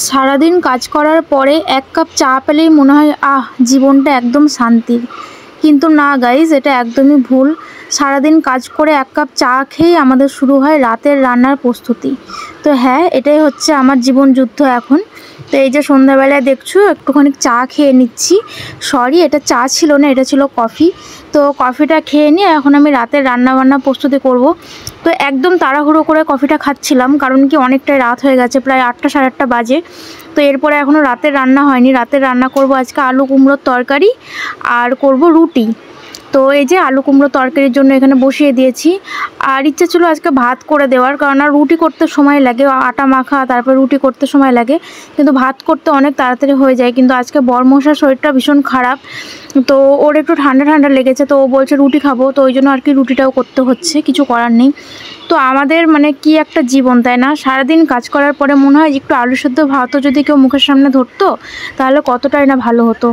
সারাদিন কাজ করার পরে এক কাপ চা পেলেই মনে হয় জীবনটা একদম শান্তির। কিন্তু না গাইজ, এটা একদমই ভুল। সারাদিন কাজ করে এক কাপ চা খেয়েই আমাদের শুরু হয় রাতের রান্নার প্রস্তুতি। তো হ্যাঁ, এটাই হচ্ছে আমার জীবন যুদ্ধ এখন। তো এই যে সন্ধ্যাবেলায় দেখছো একটুখানি চা খেয়ে নিচ্ছি। সরি, এটা চা ছিল না, এটা ছিল কফি। তো কফিটা খেয়ে নিয়ে এখন আমি রাতের রান্নাবান্না প্রস্তুতি করব। তো একদম তাড়াহুড়ো করে কফিটা খাচ্ছিলাম, কারণ কি অনেকটাই রাত হয়ে গেছে, প্রায় 8টা সাড়ে 8টা বাজে। তো এরপরে এখনও রাতের রান্না হয়নি। রাতের রান্না করব আজকে আলু কুমড়োর তরকারি আর করব রুটি। তো এই যে আলু কুমড়ো তরকারির জন্য এখানে বসিয়ে দিয়েছি। আর ইচ্ছে ছিল আজকে ভাত করে দেওয়ার, কারণ আর রুটি করতে সময় লাগে, আটা মাখা তারপর রুটি করতে সময় লাগে, কিন্তু ভাত করতে অনেক তাড়াতাড়ি হয়ে যায়। কিন্তু আজকে বরমশার শরীরটা ভীষণ খারাপ, তো ওর একটু ঠান্ডা ঠান্ডা লেগেছে, তো ও বলছে রুটি খাবো, তো ওই জন্য আর কি রুটিটাও করতে হচ্ছে, কিছু করার নেই। তো আমাদের মানে কি একটা জীবন, তাই না? সারাদিন কাজ করার পরে মনে হয় একটু আলু সেদ্ধ ভাতও যদি কেউ মুখের সামনে ধরতো তাহলে কতটাই না ভালো হতো।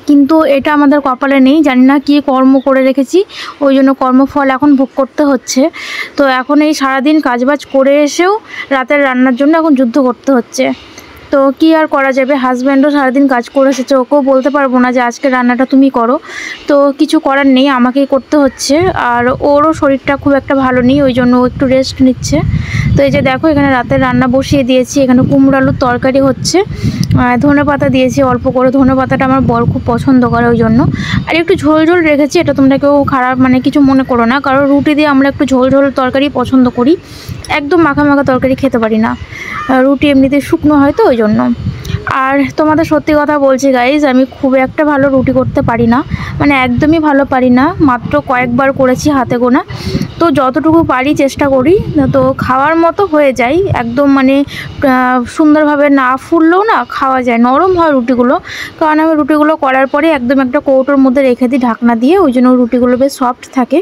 কিন্তু এটা আমাদের কপালে নেই, জানি না কী কর্ম করে রেখেছি, ওই জন্য কর্মফল এখন ভোগ করতে হচ্ছে। তো এখন এই সারাদিন কাজবাজ করে এসেও রাতের রান্নার জন্য এখন যুদ্ধ করতে হচ্ছে। তো কি আর করা যাবে, হাজব্যান্ডও সারাদিন কাজ করে এসেছে, ওকেও বলতে পারবো না যে আজকে রান্নাটা তুমি করো। তো কিছু করার নেই, আমাকেই করতে হচ্ছে। আর ওরও শরীরটা খুব একটা ভালো নেই, ওই জন্য ও একটু রেস্ট নিচ্ছে। তো এই যে দেখো এখানে রাতের রান্না বসিয়ে দিয়েছি, এখানে কুমড়ো আলুর তরকারি হচ্ছে। ধনে পাতা দিয়েছি অল্প করে, ধনে পাতাটা আমার বর খুব পছন্দ করে, ওই জন্য। আর একটু ঝোল ঝোল রেখেছি, এটা তোমরা কেউ খারাপ মানে কিছু মনে করো না, কারণ রুটি দিয়ে আমরা একটু ঝোল ঝোল তরকারি পছন্দ করি, একদম মাখা মাখা তরকারি খেতে পারি না। রুটি এমনিতে শুকনো হয় তো ওই জন্য। আর তোমাদের সত্যি কথা বলছি গাইজ, আমি খুব একটা ভালো রুটি করতে পারি না, মানে একদমই ভালো পারি না, মাত্র কয়েকবার করেছি হাতে গোনা। তো যতটুকু পারি চেষ্টা করি, তো খাওয়ার মতো হয়ে যায় একদম, মানে সুন্দরভাবে না ফুললেও না খাওয়া যায়, নরম হয় রুটিগুলো। কারণ আমি রুটিগুলো করার পরে একদম একটা কৌটোর মধ্যে রেখে দিই ঢাকনা দিয়ে, ওই জন্য রুটিগুলো বেশ সফট থাকে।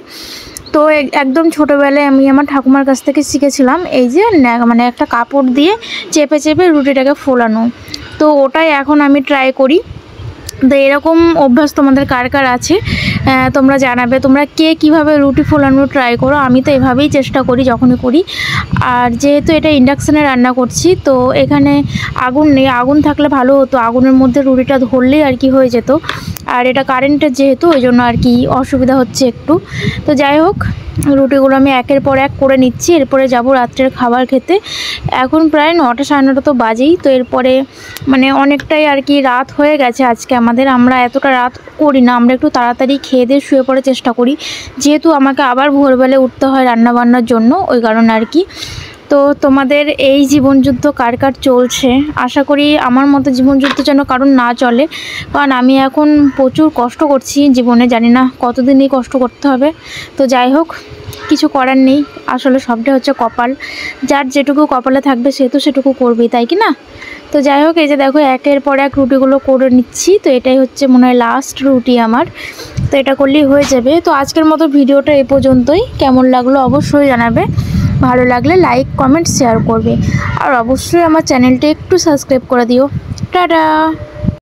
তো একদম ছোটোবেলায় আমি আমার ঠাকুমার কাছ থেকে শিখেছিলাম এই যে মানে একটা কাপড় দিয়ে চেপে চেপে রুটিটাকে ফোলানো। তো ওটাই এখন আমি ট্রাই করি। তো এরকম অভ্যাস তোমাদের কার কার আছে তোমরা জানাবে, তোমরা কে কীভাবে রুটি ফোলানো ট্রাই করো। আমি তো এভাবেই চেষ্টা করি যখনই করি। আর যেহেতু এটা ইন্ডাকশানে রান্না করছি, তো এখানে আগুন নেই, আগুন থাকলে ভালো হতো, আগুনের মধ্যে রুটিটা ধরলেই আর কি হয়ে যেত। আর এটা কারেন্টের যেহেতু, ওই জন্য আর কি অসুবিধা হচ্ছে একটু। তো যাই হোক, রুটিগুলো আমি একের পর এক করে নিচ্ছি, এরপরে যাব রাত্রের খাবার খেতে। এখন প্রায় 9টা সাড়ে 9টা তো বাজেই। তো এরপরে মানে অনেকটাই আর কি রাত হয়ে গেছে আজকে আমাদের, আমরা এতটা রাত করি না, আমরা একটু তাড়াতাড়ি খেয়ে দিয়ে শুয়ে পড়ার চেষ্টা করি, যেহেতু আমাকে আবার ভোরবেলা উঠতে হয় রান্নাবান্নার জন্য, ওই কারণে আর কি। তো তোমাদের এই জীবনযুদ্ধ কার কার চলছে, আশা করি আমার মতো জীবনযুদ্ধ যেন কারণ না চলে, কারণ আমি এখন প্রচুর কষ্ট করছি জীবনে, জানি না কতদিনই কষ্ট করতে হবে। তো যাই হোক, কিছু করার নেই, আসলে সবটাই হচ্ছে কপাল, যার যেটুকু কপালে থাকবে সে তো সেটুকু করবেই, তাই কি না? তো যাই হোক, এই যে দেখো একের পর এক রুটিগুলো করে নিচ্ছি। তো এটাই হচ্ছে মনে হয় লাস্ট রুটি আমার, তো এটা করলেই হয়ে যাবে। তো আজকের মতো ভিডিওটা এই পর্যন্তই, কেমন লাগলো অবশ্যই জানাবে, ভালো লাগলে লাইক কমেন্ট শেয়ার করবে, আর অবশ্যই আমার চ্যানেলটা একটু সাবস্ক্রাইব করে দিও। টাটা।